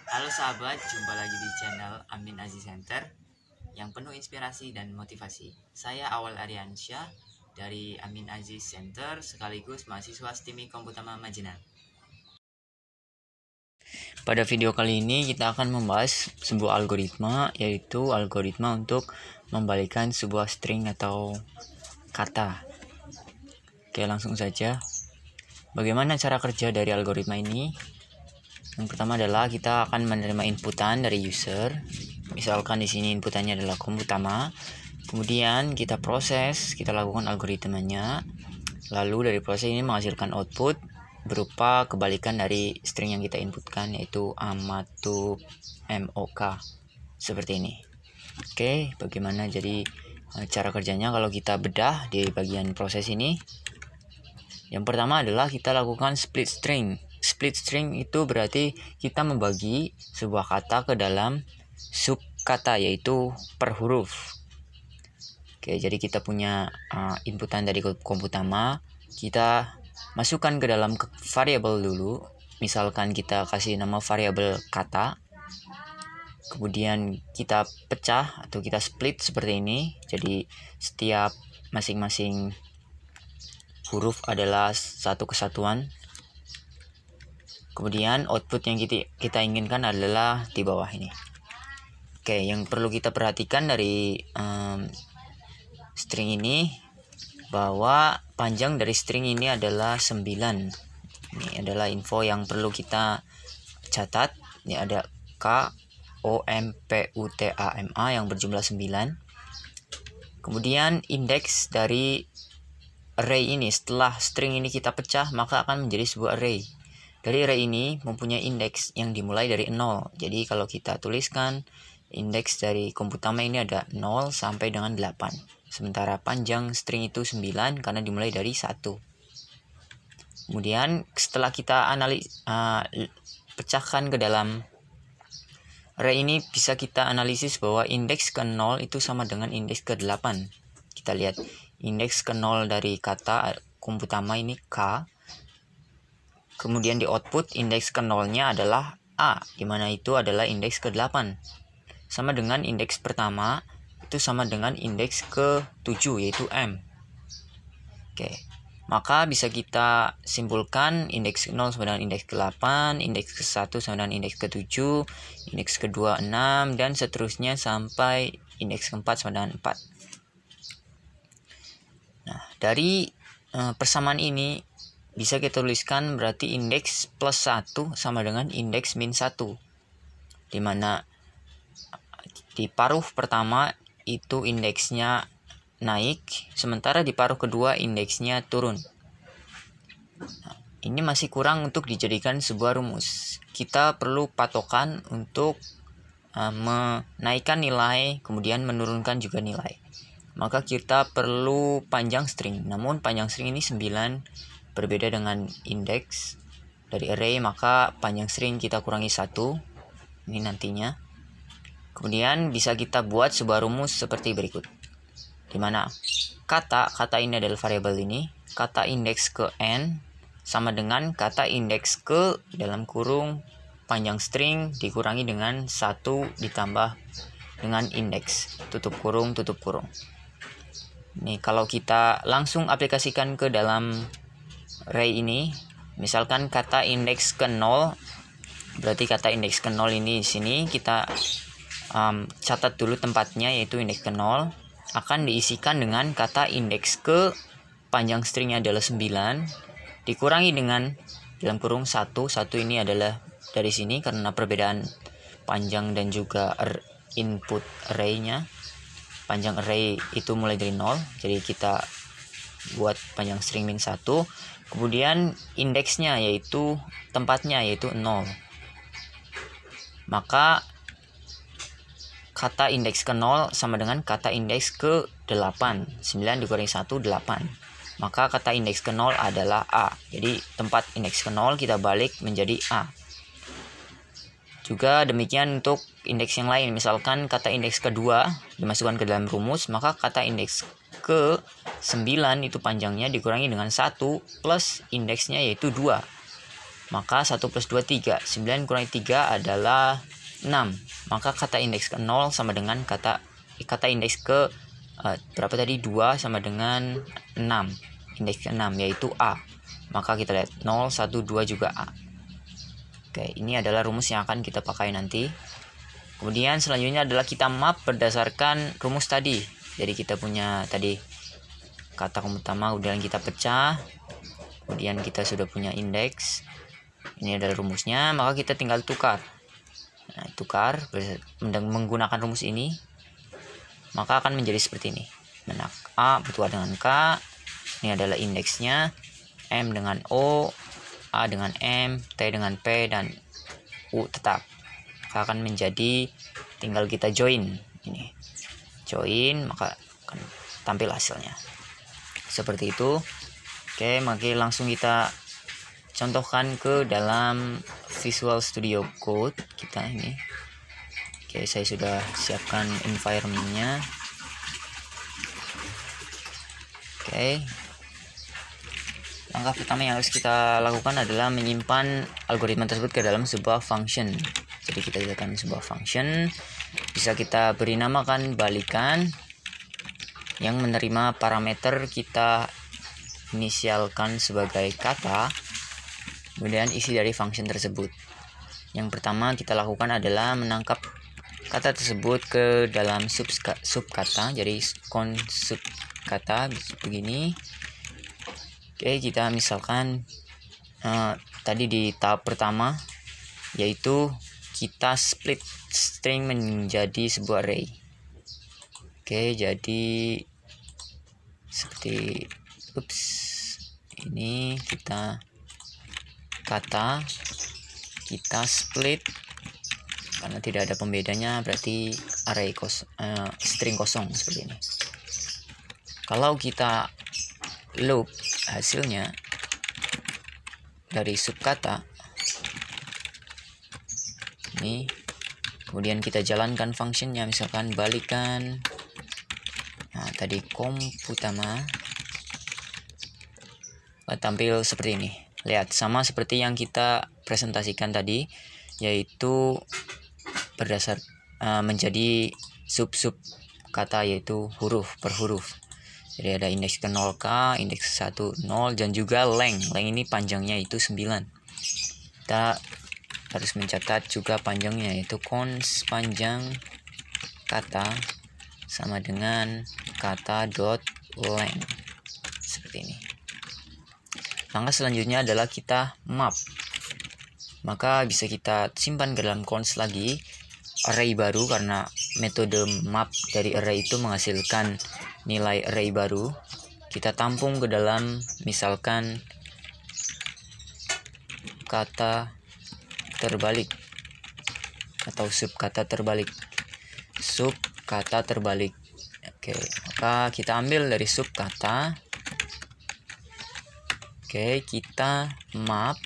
Halo sahabat, jumpa lagi di channel Amin Aziz Center yang penuh inspirasi dan motivasi. Saya Awal Aryansyah dari Amin Aziz Center sekaligus mahasiswa STIMI Komputama Majenang. Pada video kali ini kita akan membahas sebuah algoritma, yaitu algoritma untuk membalikan sebuah string atau kata. Oke, langsung saja. Bagaimana cara kerja dari algoritma ini? Yang pertama adalah kita akan menerima inputan dari user. Misalkan di sini inputannya adalah Komputama. Kemudian kita proses, kita lakukan algoritmanya. Lalu dari proses ini menghasilkan output berupa kebalikan dari string yang kita inputkan, yaitu amatu mok. Seperti ini. Oke, bagaimana jadi cara kerjanya kalau kita bedah di bagian proses ini? Yang pertama adalah kita lakukan split string. Split string itu berarti kita membagi sebuah kata ke dalam sub kata, yaitu per huruf. Oke, jadi kita punya inputan dari Komputama, kita masukkan ke dalam variabel dulu. Misalkan kita kasih nama variabel kata. Kemudian kita pecah atau kita split seperti ini. Jadi setiap masing-masing huruf adalah satu kesatuan. Kemudian output yang kita inginkan adalah di bawah ini. Oke, yang perlu kita perhatikan dari string ini, bahwa panjang dari string ini adalah 9. Ini adalah info yang perlu kita catat. Ini ada KOMPUTAMA yang berjumlah 9. Kemudian indeks dari array ini, setelah string ini kita pecah, maka akan menjadi sebuah array. Dari array ini mempunyai indeks yang dimulai dari 0. Jadi kalau kita tuliskan indeks dari Komputama ini ada 0 sampai dengan 8. Sementara panjang string itu 9 karena dimulai dari 1. Kemudian setelah kita pecahkan ke dalam array ini, bisa kita analisis bahwa indeks ke 0 itu sama dengan indeks ke 8. Kita lihat indeks ke 0 dari kata Komputama ini K. Kemudian di output indeks ke 0-nya adalah A, dimana itu adalah indeks ke 8. Sama dengan indeks pertama, itu sama dengan indeks ke 7, yaitu M. Oke, maka bisa kita simpulkan indeks ke 0 sama dengan indeks ke 8, indeks ke 1 sama dengan indeks ke 7, indeks ke 2, 6, dan seterusnya sampai indeks ke 4 sama dengan 4. Nah, dari persamaan ini bisa kita tuliskan berarti indeks plus 1 sama dengan indeks min 1. Dimana di paruh pertama itu indeksnya naik, sementara di paruh kedua indeksnya turun. Nah, ini masih kurang untuk dijadikan sebuah rumus. Kita perlu patokan untuk menaikkan nilai, kemudian menurunkan juga nilai. Maka kita perlu panjang string. Namun panjang string ini 9, berbeda dengan indeks dari array, maka panjang string kita kurangi 1. Ini nantinya. Kemudian bisa kita buat sebuah rumus seperti berikut. Dimana kata ini adalah variabel ini, kata indeks ke n sama dengan kata indeks ke dalam kurung panjang string dikurangi dengan 1 ditambah dengan indeks tutup kurung tutup kurung. Ini kalau kita langsung aplikasikan ke dalam array ini, misalkan kata indeks ke 0, berarti kata indeks ke 0 ini di sini kita catat dulu tempatnya, yaitu indeks ke 0 akan diisikan dengan kata indeks ke panjang stringnya adalah 9 dikurangi dengan dalam kurung 1 ini adalah dari sini karena perbedaan panjang dan juga input array-nya. Panjang array itu mulai dari 0, jadi kita buat panjang string min 1. Kemudian indeksnya yaitu tempatnya yaitu 0. Maka kata indeks ke 0 sama dengan kata indeks ke 8. 9 dikurangi 1, 8. Maka kata indeks ke 0 adalah A. Jadi tempat indeks ke 0 kita balik menjadi A. Juga demikian untuk indeks yang lain. Misalkan kata indeks kedua dimasukkan ke dalam rumus, maka kata indeks ke 9 itu panjangnya dikurangi dengan 1 plus indeksnya yaitu 2. Maka 1 plus 2 3. 9 kurangi 3 adalah 6. Maka kata indeks ke 0 sama dengan kata indeks ke berapa tadi? 2 sama dengan 6. Indeks ke 6 yaitu A. Maka kita lihat 0, 1, 2 juga A. Oke, ini adalah rumus yang akan kita pakai nanti. Kemudian selanjutnya adalah kita map berdasarkan rumus tadi. Jadi kita punya tadi kata utama udah kita pecah. Kemudian kita sudah punya indeks. Ini adalah rumusnya, maka kita tinggal tukar. Nah, tukar menggunakan rumus ini, maka akan menjadi seperti ini. Menak A bertukar dengan K. Ini adalah indeksnya. M dengan O, A dengan M, T dengan P, dan U tetap. Maka akan menjadi, tinggal kita join ini. Join, maka akan tampil hasilnya. Seperti itu. Oke, maka langsung kita contohkan ke dalam Visual Studio Code kita ini. Oke, saya sudah siapkan environment-nya. Oke. Langkah pertama yang harus kita lakukan adalah menyimpan algoritma tersebut ke dalam sebuah function. Jadi kita gunakan sebuah function, bisa kita beri namakan balikan, yang menerima parameter kita inisialkan sebagai kata, kemudian isi dari function tersebut. Yang pertama kita lakukan adalah menangkap kata tersebut ke dalam subkata, jadi const subkata begini. Oke, kita misalkan tadi di tahap pertama, yaitu kita split string menjadi sebuah array. Oke, jadi seperti ini kita kata kita split karena tidak ada pembedanya, berarti array string kosong seperti ini. Kalau kita loop hasilnya dari subkata ini, kemudian kita jalankan functionnya, misalkan balikan. Nah, tadi utama tampil seperti ini. Lihat, sama seperti yang kita presentasikan tadi, yaitu berdasar menjadi sub kata, yaitu huruf per huruf. Jadi ada indeks ke 0K, indeks 1 0, dan juga length. Length ini panjangnya itu 9. Kita harus mencatat juga panjangnya, yaitu const panjang kata sama dengan kata dot length. Seperti ini. Langkah selanjutnya adalah kita map. Maka bisa kita simpan ke dalam const lagi array baru, karena metode map dari array itu menghasilkan nilai array baru. Kita tampung ke dalam misalkan kata terbalik atau subkata terbalik. Subkata terbalik. Oke, maka kita ambil dari subkata. Oke, kita map.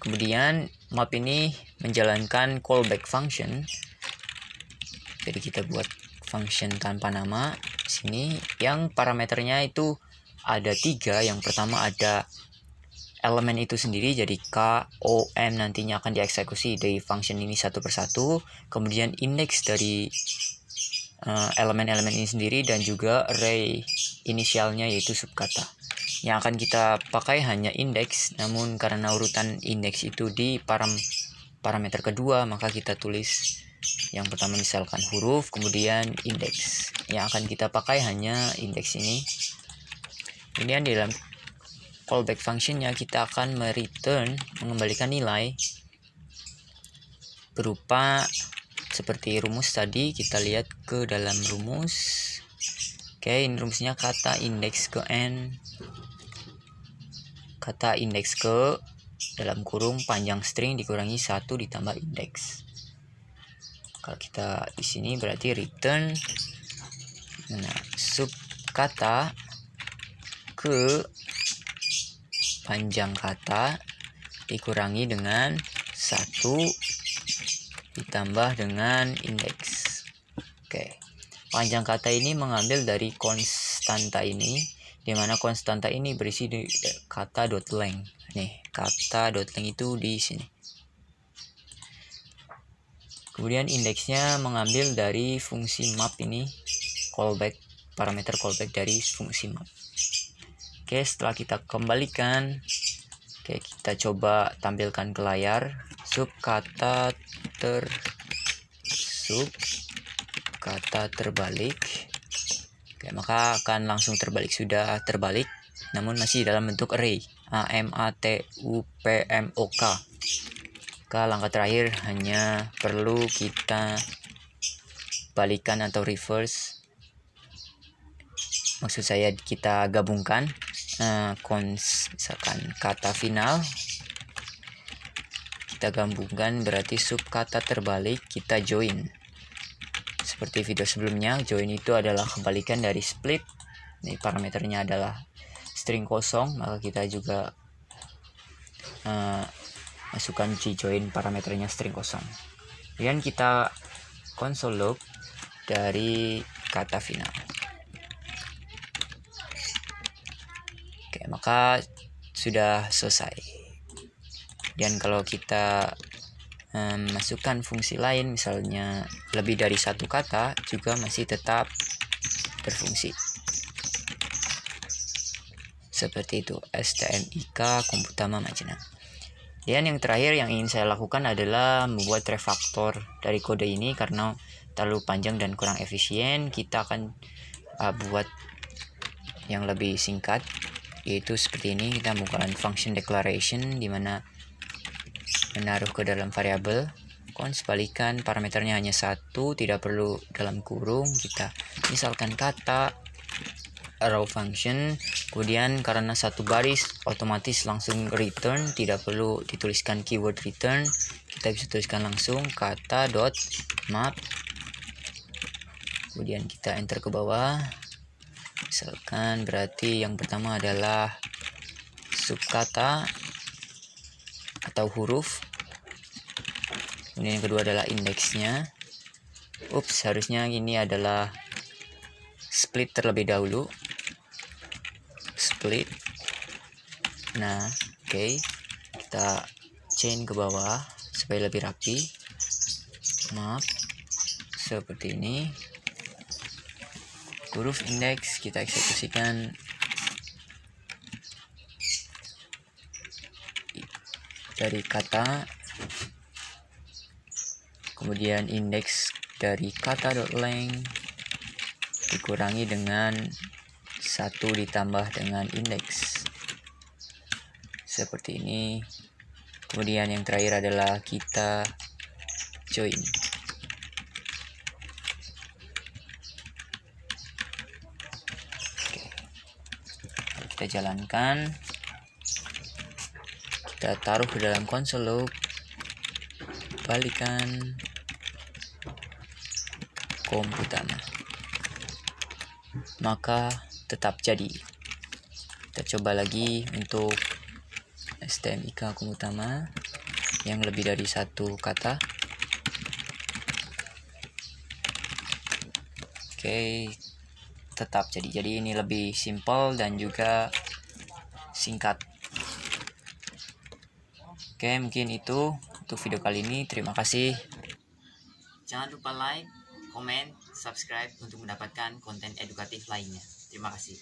Kemudian map ini menjalankan callback function. Jadi kita buat function tanpa nama di sini, yang parameternya itu ada 3. Yang pertama ada elemen itu sendiri, jadi K, O, M nantinya akan dieksekusi dari function ini satu persatu. Kemudian indeks dari elemen-elemen ini sendiri, dan juga array inisialnya yaitu subkata. Yang akan kita pakai hanya indeks, namun karena urutan indeks itu di parameter kedua, maka kita tulis yang pertama misalkan huruf, kemudian indeks. Yang akan kita pakai hanya indeks ini. Kemudian di dalam callback functionnya kita akan mengembalikan nilai berupa seperti rumus tadi. Kita lihat ke dalam rumus. Oke, ini rumusnya kata indeks ke n, kata indeks ke dalam kurung panjang string dikurangi 1 ditambah indeks. Kalau kita di sini berarti return subkata ke panjang kata dikurangi dengan 1 ditambah dengan indeks. Oke. Panjang kata ini mengambil dari konstanta ini, di mana konstanta ini berisi di kata dot length. nih kata.length itu di sini. Kemudian indeksnya mengambil dari fungsi map ini, callback, parameter callback dari fungsi map. Oke, setelah kita kembalikan, oke, kita coba tampilkan ke layar sub kata terbalik. Oke, maka akan langsung terbalik, sudah terbalik, namun masih dalam bentuk array, AMATUPMOK. Langkah terakhir hanya perlu kita balikan atau reverse, maksud saya kita gabungkan misalkan kata final kita gabungkan, berarti sub kata terbalik kita join. Seperti video sebelumnya, join itu adalah kebalikan dari split. Ini parameternya adalah string kosong, maka kita juga masukkan join parameternya string kosong. Kemudian kita console log dari kata final. Oke, maka sudah selesai. Dan kalau kita masukkan fungsi lain, misalnya lebih dari satu kata, juga masih tetap berfungsi. Seperti itu, STMIK Komputama Majena. Dan yang terakhir yang ingin saya lakukan adalah membuat refaktor dari kode ini, karena terlalu panjang dan kurang efisien. Kita akan buat yang lebih singkat, yaitu seperti ini. Kita menggunakan function declaration, di mana menaruh ke dalam variabel cons, balikan parameternya hanya satu, tidak perlu dalam kurung. Kita misalkan kata raw function, kemudian karena satu baris otomatis langsung return, tidak perlu dituliskan keyword return, kita bisa tuliskan langsung kata dot map, kemudian kita enter ke bawah. Misalkan berarti yang pertama adalah subkata atau huruf, kemudian yang kedua adalah indeksnya. Harusnya ini adalah split terlebih dahulu, split. Nah, oke, kita chain ke bawah supaya lebih rapi. Map seperti ini. Huruf indeks kita eksekusikan dari kata, kemudian indeks dari kata.length dikurangi dengan 1 ditambah dengan indeks seperti ini. Kemudian yang terakhir adalah kita join. Oke, kita jalankan, kita taruh ke dalam console log, balikan Komputama, maka tetap jadi. Kita coba lagi untuk STMIK Komputama yang lebih dari satu kata. Oke, tetap jadi. Jadi ini lebih simple dan juga singkat. Oke, mungkin itu untuk video kali ini. Terima kasih. Jangan lupa like, komen, subscribe untuk mendapatkan konten edukatif lainnya. Terima kasih.